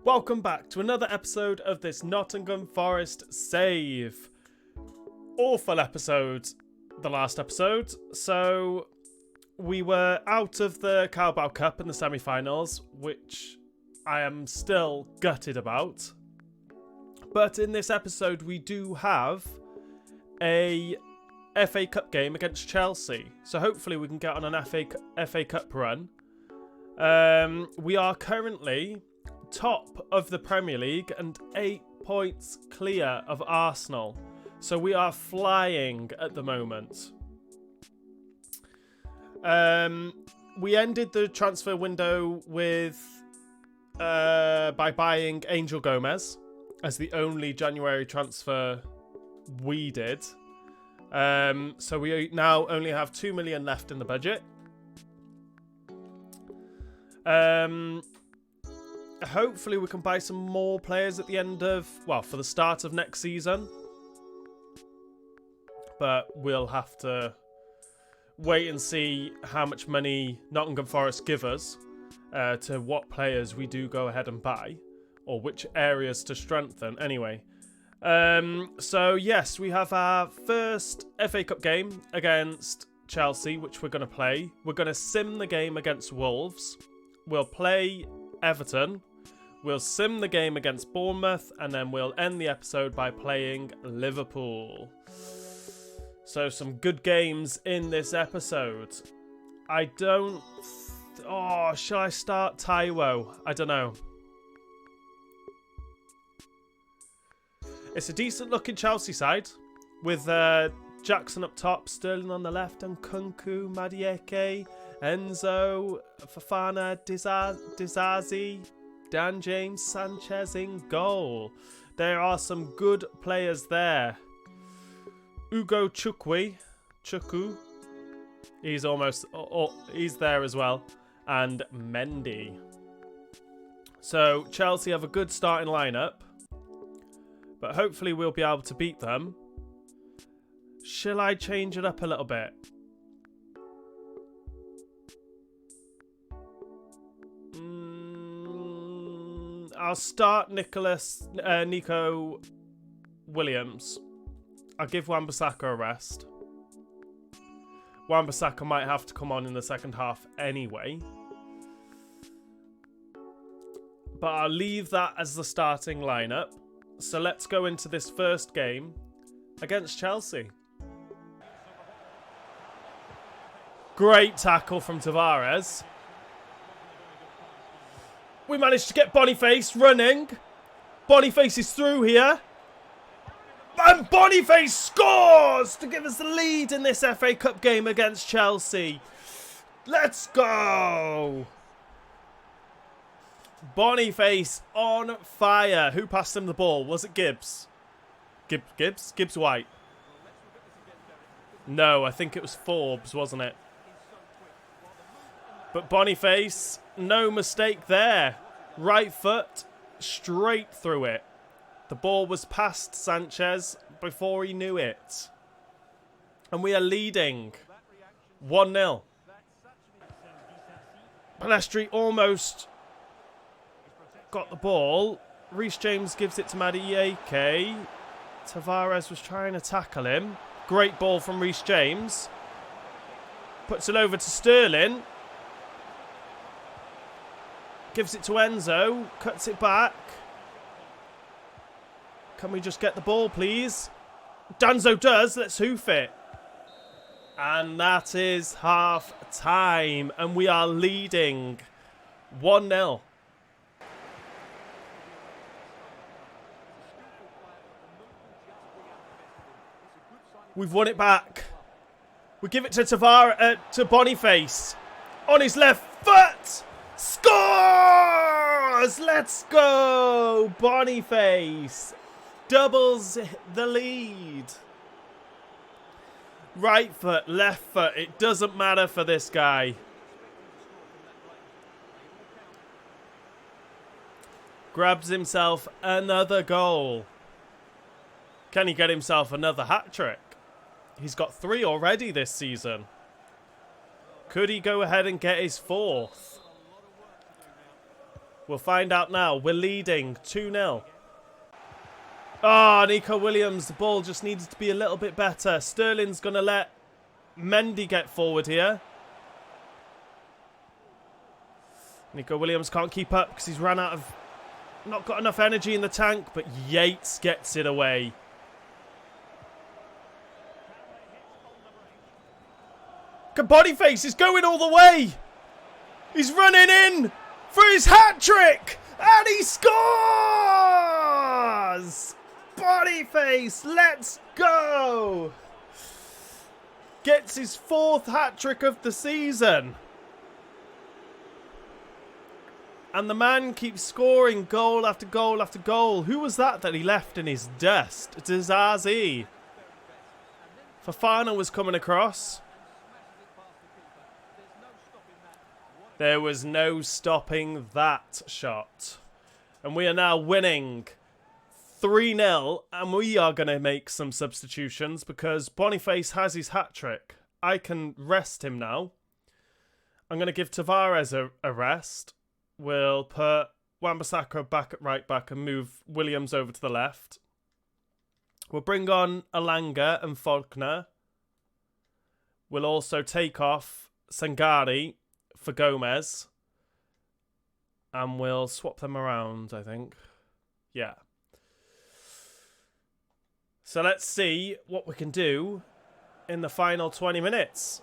Welcome back to another episode of this Nottingham Forest save. Awful episode, the last episode. So, we were out of the Carabao Cup in the semi-finals, which I am still gutted about. But in this episode, we do have a FA Cup game against Chelsea. So hopefully we can get on an FA Cup run. We are currently top of the Premier League and 8 points clear of Arsenal. So we are flying at the moment. We ended the transfer window with by buying Angel Gomez as the only January transfer we did. So we now only have 2 million left in the budget. Hopefully we can buy some more players at the end of, well, for the start of next season. But we'll have to wait and see how much money Nottingham Forest give us to what players we do go ahead and buy, or which areas to strengthen anyway. So yes, we have our first FA Cup game against Chelsea, which we're going to play. We're going to sim the game against Wolves. We'll play Everton. We'll sim the game against Bournemouth, and then we'll end the episode by playing Liverpool. So some good games in this episode. I don't... Oh, shall I start Taiwo? I don't know. It's a decent looking Chelsea side with Jackson up top, Sterling on the left, and Kunku, Madueke, Enzo, Fofana, Dizazi, Dan James, Sanchez in goal. There are some good players there. Ugo Chukwu, he's almost, he's there as well, and Mendy. So Chelsea have a good starting lineup, but hopefully we'll be able to beat them. Shall I change it up a little bit? I'll start Nico Williams. I'll give Wan-Bissaka a rest. Wan-Bissaka might have to come on in the second half anyway. But I'll leave that as the starting lineup. So let's go into this first game against Chelsea. Great tackle from Tavares. We managed to get Boniface running. Boniface is through here. And Boniface scores to give us the lead in this FA Cup game against Chelsea. Let's go. Boniface on fire. Who passed him the ball? Was it Gibbs? Gibbs White. No, I think it was Forbes, wasn't it? But Boniface, no mistake there. Right foot, straight through it. The ball was past Sanchez before he knew it. And we are leading 1-0. Palestri almost got the ball. Reece James gives it to Madueke. Tavares was trying to tackle him. Great ball from Reece James. Puts it over to Sterling. Gives it to Enzo. Cuts it back. Can we just get the ball, please? Danzo does. Let's hoof it. And that is half time. And we are leading 1-0. We've won it back. We give it to to Boniface. On his left foot. Scores! Let's go! Boniface doubles the lead. Right foot, left foot. It doesn't matter for this guy. Grabs himself another goal. Can he get himself another hat-trick? He's got 3 already this season. Could he go ahead and get his 4th? We'll find out now. We're leading 2-0. Oh, Nico Williams. The ball just needed to be a little bit better. Sterling's going to let Mendy get forward here. Nico Williams can't keep up because he's ran out of... Not got enough energy in the tank, but Yates gets it away. Boniface is going all the way. He's running in for his hat-trick. And he scores! Boniface, let's go! Gets his 4th hat-trick of the season. And the man keeps scoring goal after goal after goal. Who was that he left in his dust? Dizazi. Fofana was coming across. There was no stopping that shot. And we are now winning 3-0. And we are going to make some substitutions because Boniface has his hat-trick. I can rest him now. I'm going to give Tavares a rest. We'll put Wan-Bissaka back at right back and move Williams over to the left. We'll bring on Alanga and Faulkner. We'll also take off Sangari for Gomez. And we'll swap them around, I think. Yeah. So let's see what we can do in the final 20 minutes.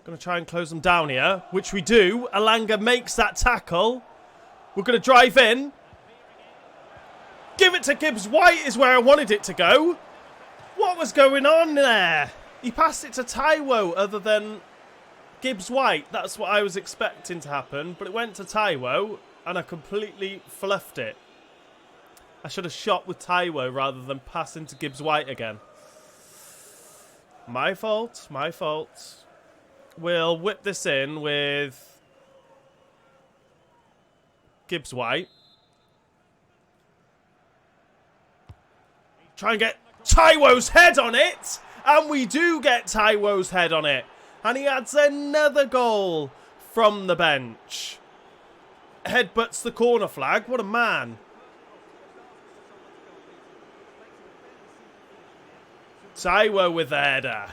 Going to try and close them down here, which we do. Alanga makes that tackle. We're going to drive in. Give it to Gibbs-White is where I wanted it to go. What was going on there? He passed it to Taiwo other than Gibbs-White. That's what I was expecting to happen. But it went to Taiwo and I completely fluffed it. I should have shot with Taiwo rather than passing to Gibbs-White again. My fault. My fault. We'll whip this in with Gibbs-White. Try and get Taiwo's head on it. And we do get Taiwo's head on it. And he adds another goal from the bench. Headbutts the corner flag. What a man. Taiwo with the header.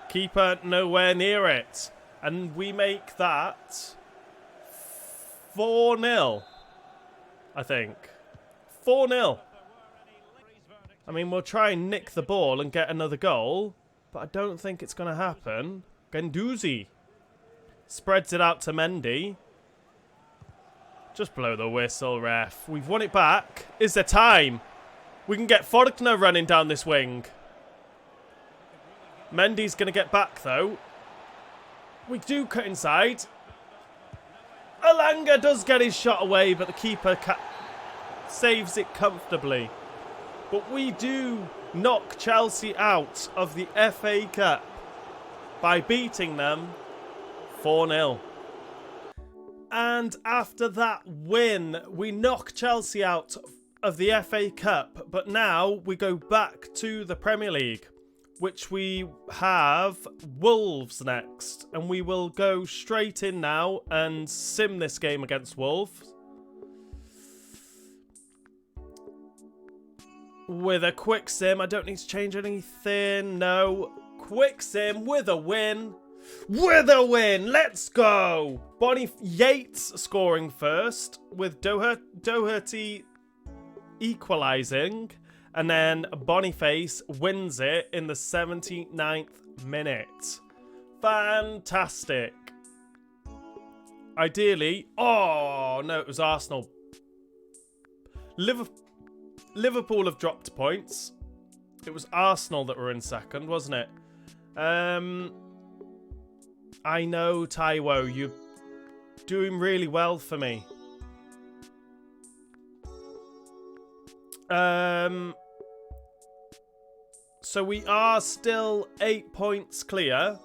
Keeper nowhere near it. And we make that 4-0. I think. 4-0. I mean, we'll try and nick the ball and get another goal. But I don't think it's going to happen. Guendouzi spreads it out to Mendy. Just blow the whistle, ref. We've won it back. Is there time? We can get Faulkner running down this wing. Mendy's going to get back, though. We do cut inside. Alanga does get his shot away, but the keeper saves it comfortably. But we do knock Chelsea out of the FA Cup by beating them 4-0. And after that win, we knock Chelsea out of the FA Cup. But now we go back to the Premier League, which we have Wolves next. And we will go straight in now and sim this game against Wolves. With a quick sim. I don't need to change anything. No. Quick sim with a win. With a win. Let's go. Yates scoring first with Doherty equalising. And then Boniface wins it in the 79th minute. Fantastic. Ideally... Oh, no, it was Arsenal. Liverpool have dropped points. It was Arsenal that were in second, wasn't it? I know, Taiwo, you're doing really well for me. So we are still 8 points clear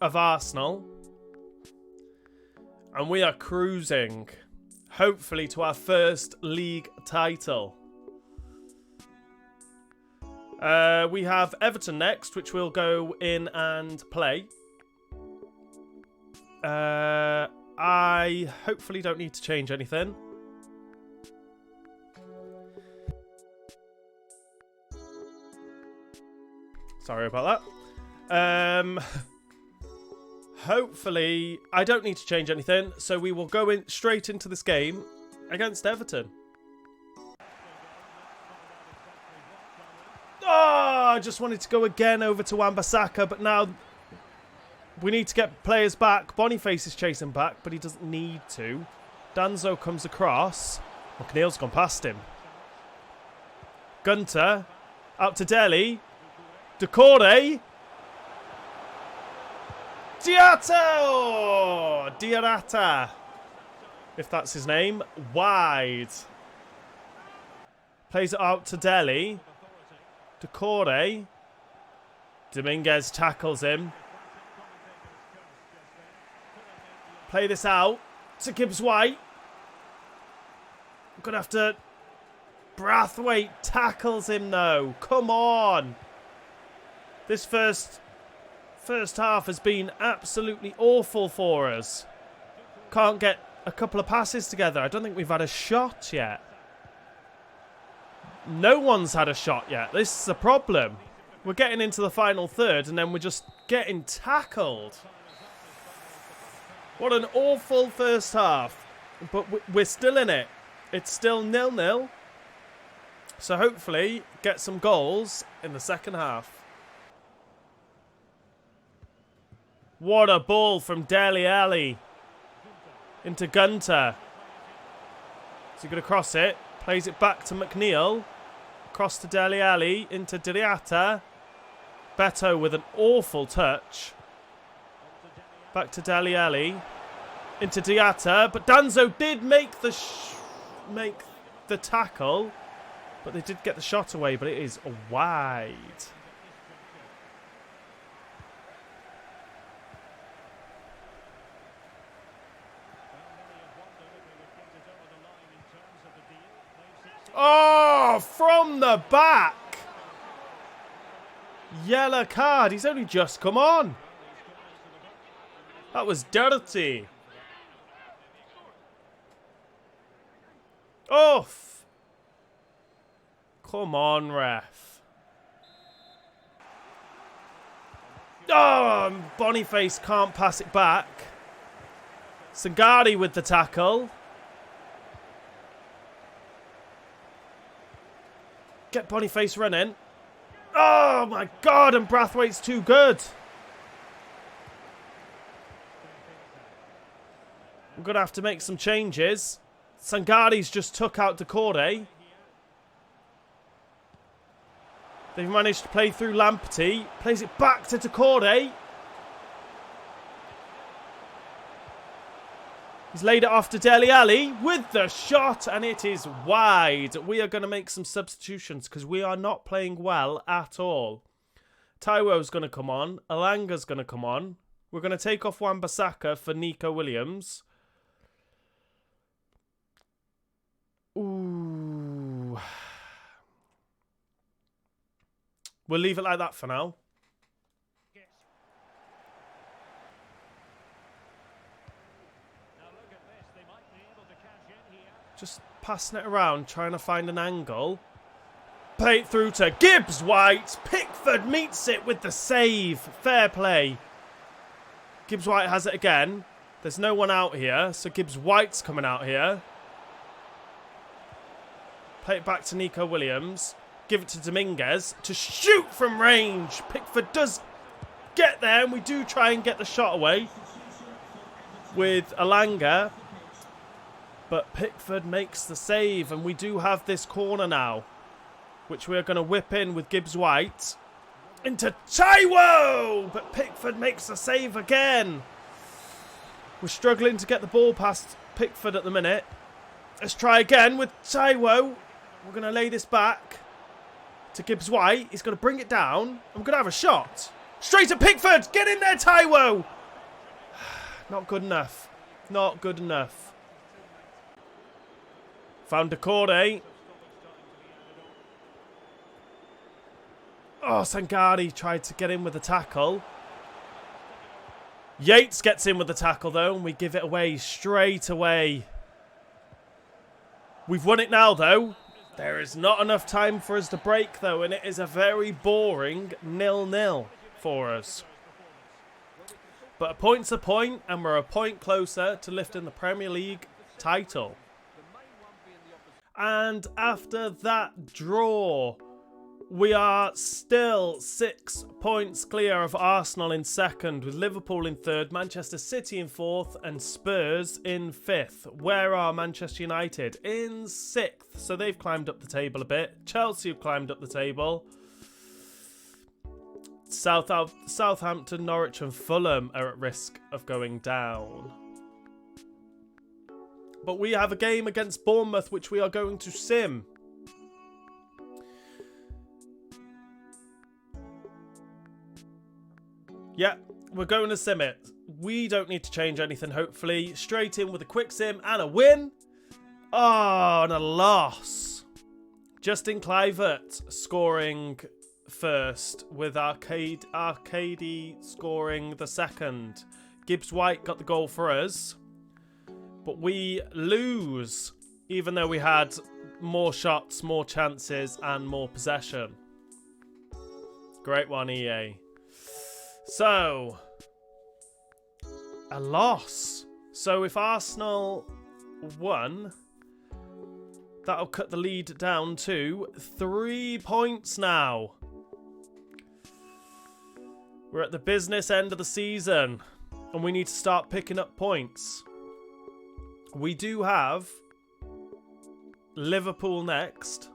of Arsenal. And we are cruising, hopefully, to our first league title. We have Everton next, which we'll go in and play. I hopefully don't need to change anything. Sorry about that. Hopefully I don't need to change anything, so we will go in straight into this game against Everton. Oh, I just wanted to go again over to Wan-Bissaka, but now we need to get players back. Boniface is chasing back, but he doesn't need to. Danzo comes across. McNeil's gone past him. Gunter out to Dele. Decore. Diarata, if that's his name. Wide. Plays it out to Dele. Decore. Dominguez tackles him. Play this out to Gibbs-White. I'm going to have to... Brathwaite tackles him though. Come on. This first half has been absolutely awful for us. Can't get a couple of passes together. I don't think we've had a shot yet. No one's had a shot yet. This is a problem. We're getting into the final third and then we're just getting tackled. What an awful first half. But we're still in it. It's still 0-0. So hopefully get some goals in the second half. What a ball from Dele Alli into Gunter. Is he going to cross it? Plays it back to McNeil. Cross to Dele Alli into Diarata. Beto with an awful touch. Back to Dele Alli. Into Diarata. But Danzo did make the tackle. But they did get the shot away. But it is wide. Oh, from the back. Yellow card. He's only just come on. That was dirty. Oof. Come on, ref. Oh, Boniface can't pass it back. Sangari with the tackle. Get Boniface running. Oh my God, and Brathwaite's too good. We're going to have to make some changes. Sangari's just took out Decore. They've managed to play through Lamptey. Plays it back to Decore. He's laid it off to Dele Alli with the shot, and it is wide. We are going to make some substitutions because we are not playing well at all. Taiwo's going to come on. Alanga's going to come on. We're going to take off Wan-Bissaka for Nico Williams. Ooh. We'll leave it like that for now. Just passing it around, trying to find an angle. Play it through to Gibbs-White. Pickford meets it with the save. Fair play. Gibbs-White has it again. There's no one out here, so Gibbs-White's coming out here. Play it back to Nico Williams. Give it to Dominguez to shoot from range. Pickford does get there, and we do try and get the shot away with Alanga. But Pickford makes the save, and we do have this corner now, which we are going to whip in with Gibbs-White. Into Taiwo! But Pickford makes the save again. We're struggling to get the ball past Pickford at the minute. Let's try again with Taiwo. We're going to lay this back to Gibbs-White. He's going to bring it down. I'm going to have a shot. Straight at Pickford! Get in there, Taiwo! Not good enough. Not good enough. Found Decore. Oh, Sangari tried to get in with the tackle. Yates gets in with the tackle, though, and we give it away straight away. We've won it now, though. There is not enough time for us to break, though, and it is a very boring 0-0 for us. But a point's a point, and we're a point closer to lifting the Premier League title. And after that draw, we are still 6 points clear of Arsenal in second, with Liverpool in third, Manchester City in fourth, and Spurs in fifth. Where are Manchester United? In sixth. So they've climbed up the table a bit. Chelsea have climbed up the table. Southampton, Norwich and Fulham are at risk of going down. But we have a game against Bournemouth, which we are going to sim. Yeah, we're going to sim it. We don't need to change anything, hopefully. Straight in with a quick sim and a win. Oh, and a loss. Justin Kluivert scoring first, with Arcady scoring the second. Gibbs White got the goal for us. But we lose, even though we had more shots, more chances, and more possession. Great one, EA. So, a loss. So if Arsenal won, that'll cut the lead down to 3 points now. We're at the business end of the season, and we need to start picking up points. We do have Liverpool next.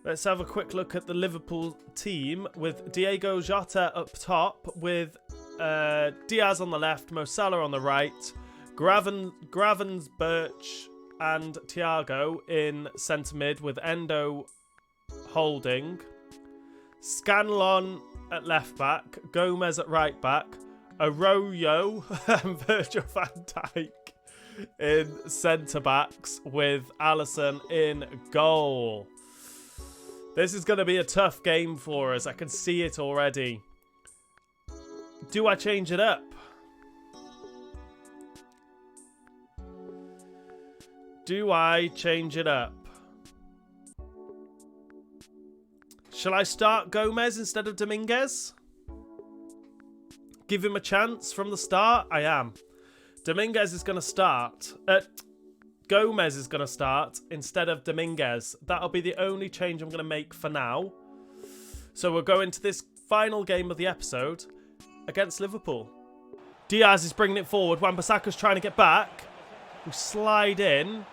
Let's have a quick look at the Liverpool team with Diego Jota up top, with Diaz on the left, Mo Salah on the right, Gravens, Birch and Thiago in centre mid, with Endo holding, Scanlon at left back, Gomez at right back, Arroyo and Virgil van Dijk in centre backs, with Alisson in goal. This is going to be a tough game for us. I can see it already. Do I change it up? Do I change it up? Shall I start Gomez instead of Dominguez? Give him a chance from the start? I am. Dominguez is going to start. Gomez is going to start instead of Dominguez. That'll be the only change I'm going to make for now. So we'll go into this final game of the episode against Liverpool. Diaz is bringing it forward. Wan-Bissaka's trying to get back. We slide in.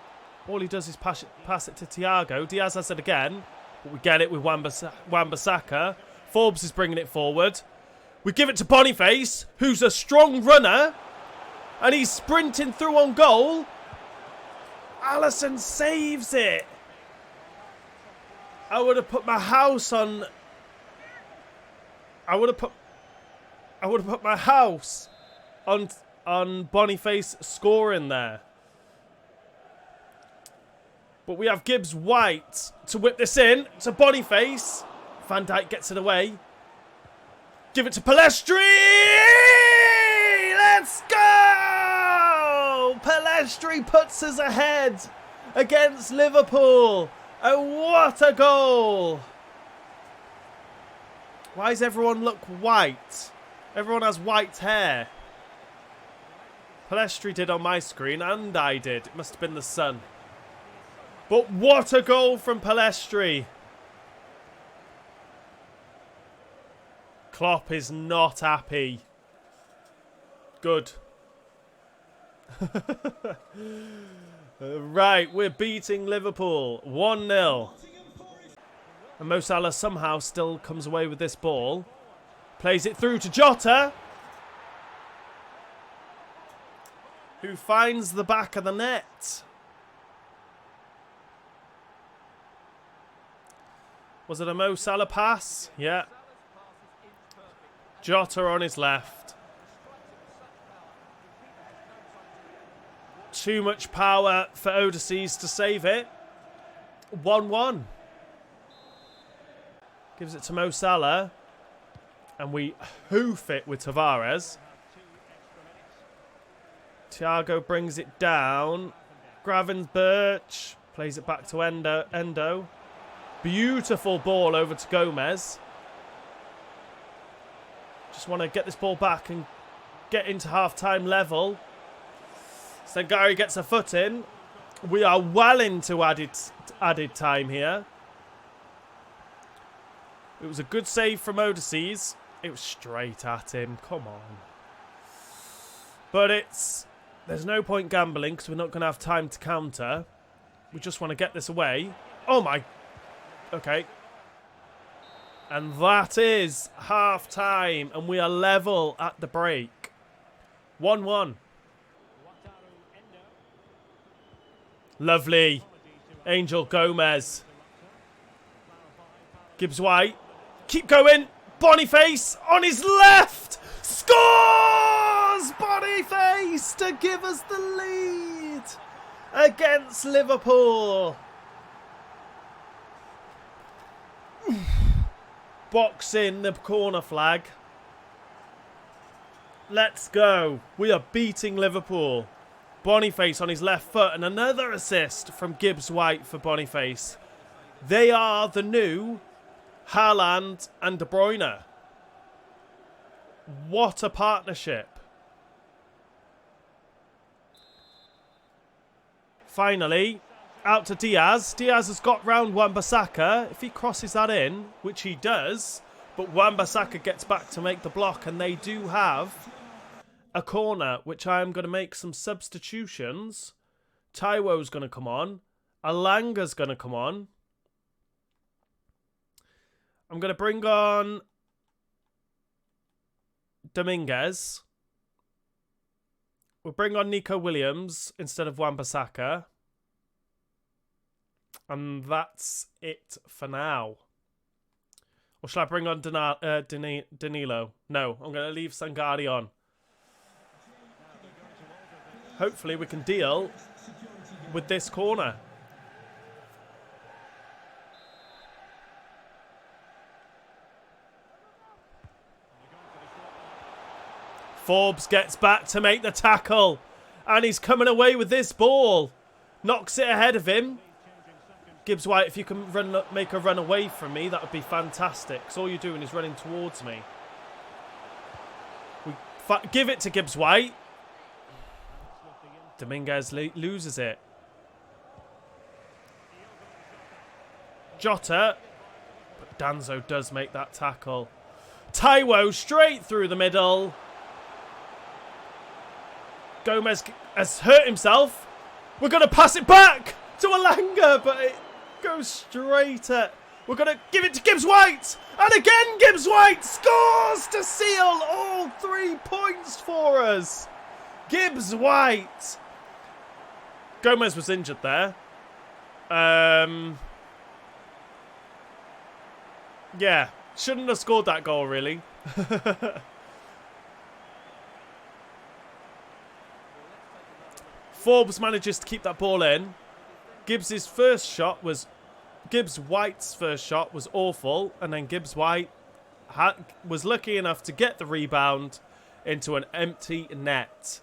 All he does is pass it to Thiago. Diaz has it again. But we get it with Wan-Bissaka. Forbes is bringing it forward. We give it to Boniface, who's a strong runner. And he's sprinting through on goal. Alisson saves it. I would have put my house on. I would have put my house on Boniface scoring there. But we have Gibbs White to whip this in to Boniface. Van Dijk gets it away. Give it to Palestri. Let's go! Palestri puts us ahead against Liverpool. And what a goal! Why does everyone look white? Everyone has white hair. Palestri did on my screen, and I did. It must have been the sun. But what a goal from Palestri. Klopp is not happy. Good. Right, we're beating Liverpool 1-0. And Mo Salah somehow still comes away with this ball. Plays it through to Jota, who finds the back of the net. Was it a Mo Salah pass? Yeah. Jota on his left. Too much power for Odysseus to save it. 1-1. Gives it to Mo Salah. And we hoof it with Tavares. Thiago brings it down. Gravenberch plays it back to Endo. Beautiful ball over to Gomez. Just want to get this ball back and get into half-time level. Sangari gets a foot in. We are well into added time here. It was a good save from Odysseus. It was straight at him. Come on. But there's no point gambling because we're not going to have time to counter. We just want to get this away. Oh my. Okay. And that is half time. And we are level at the break. 1-1. Lovely. Angel Gomez. Gibbs White. Keep going. Boniface on his left. Scores! Boniface to give us the lead against Liverpool. Box in the corner flag. Let's go. We are beating Liverpool. Boniface on his left foot and another assist from Gibbs White for Boniface. They are the new Haaland and De Bruyne. What a partnership. Finally, out to Diaz. Diaz has got round Wan-Bissaka. If he crosses that in, which he does, but Wan-Bissaka gets back to make the block, and they do have a corner, which I am going to make some substitutions. Taiwo's going to come on. Alanga's going to come on. I'm going to bring on Dominguez. We'll bring on Nico Williams instead of Wan-Bissaka. And that's it for now. Or shall I bring on Danilo? No, I'm going to leave Sangari on. Hopefully we can deal with this corner. Forbes gets back to make the tackle. And he's coming away with this ball. Knocks it ahead of him. Gibbs White, if you can make a run away from me, that would be fantastic. Because all you're doing is running towards me. We give it to Gibbs White. Dominguez loses it. Jota. But Danzo does make that tackle. Taiwo straight through the middle. Gomez has hurt himself. We're going to pass it back to Alanga, but it goes straight at... We're going to give it to Gibbs White. And again, Gibbs White scores to seal all 3 points for us. Gibbs White. Gomez was injured there. Yeah, shouldn't have scored that goal, really. Forbes manages to keep that ball in. Gibbs' first shot was... Gibbs White's first shot was awful. And then Gibbs White was lucky enough to get the rebound into an empty net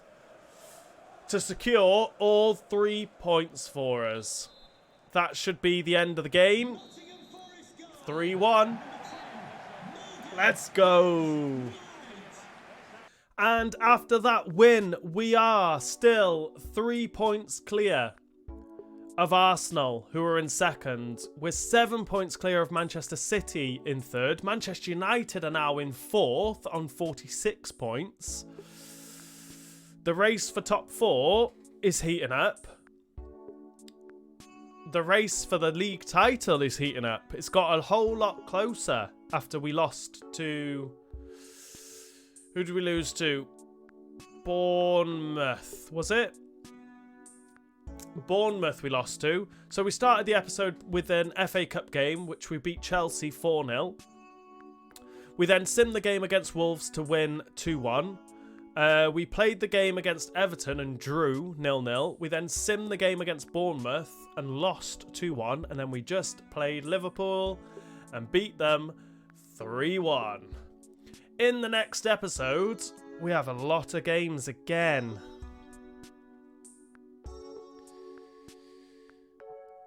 to secure all 3 points for us. That should be the end of the game. 3-1. Let's go. And after that win, we are still 3 points clear of Arsenal, who are in second. We're 7 points clear of Manchester City in third. Manchester United are now in fourth on 46 points. The race for top 4 is heating up. The race for the league title is heating up. It's got a whole lot closer after we lost to... Who did we lose to? Bournemouth, was it? Bournemouth we lost to. So we started the episode with an FA Cup game, which we beat Chelsea 4-0. We then simmed the game against Wolves to win 2-1. We played the game against Everton and drew 0-0. We then simmed the game against Bournemouth and lost 2-1. And then we just played Liverpool and beat them 3-1. In the next episode, we have a lot of games again.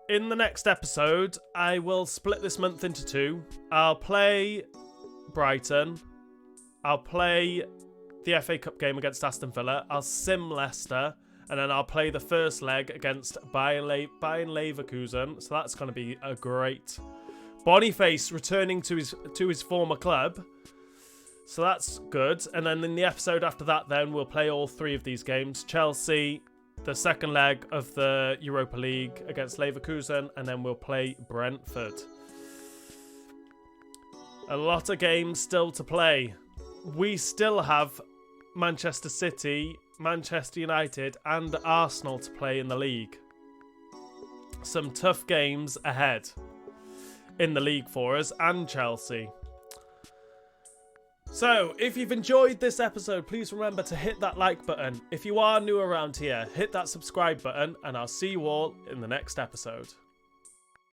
In the next episode, I will split this month into two. I'll play Brighton. I'll play the FA Cup game against Aston Villa. I'll sim Leicester. And then I'll play the first leg against Bayern Leverkusen. So that's going to be a great... Boniface returning to his former club. So that's good. And then in the episode after that, then we'll play all three of these games. Chelsea, the second leg of the Europa League against Leverkusen. And then we'll play Brentford. A lot of games still to play. We still have Manchester City, Manchester United and Arsenal to play in the league. Some tough games ahead in the league for us and Chelsea. So, if you've enjoyed this episode, please remember to hit that like button. If you are new around here, hit that subscribe button and I'll see you all in the next episode.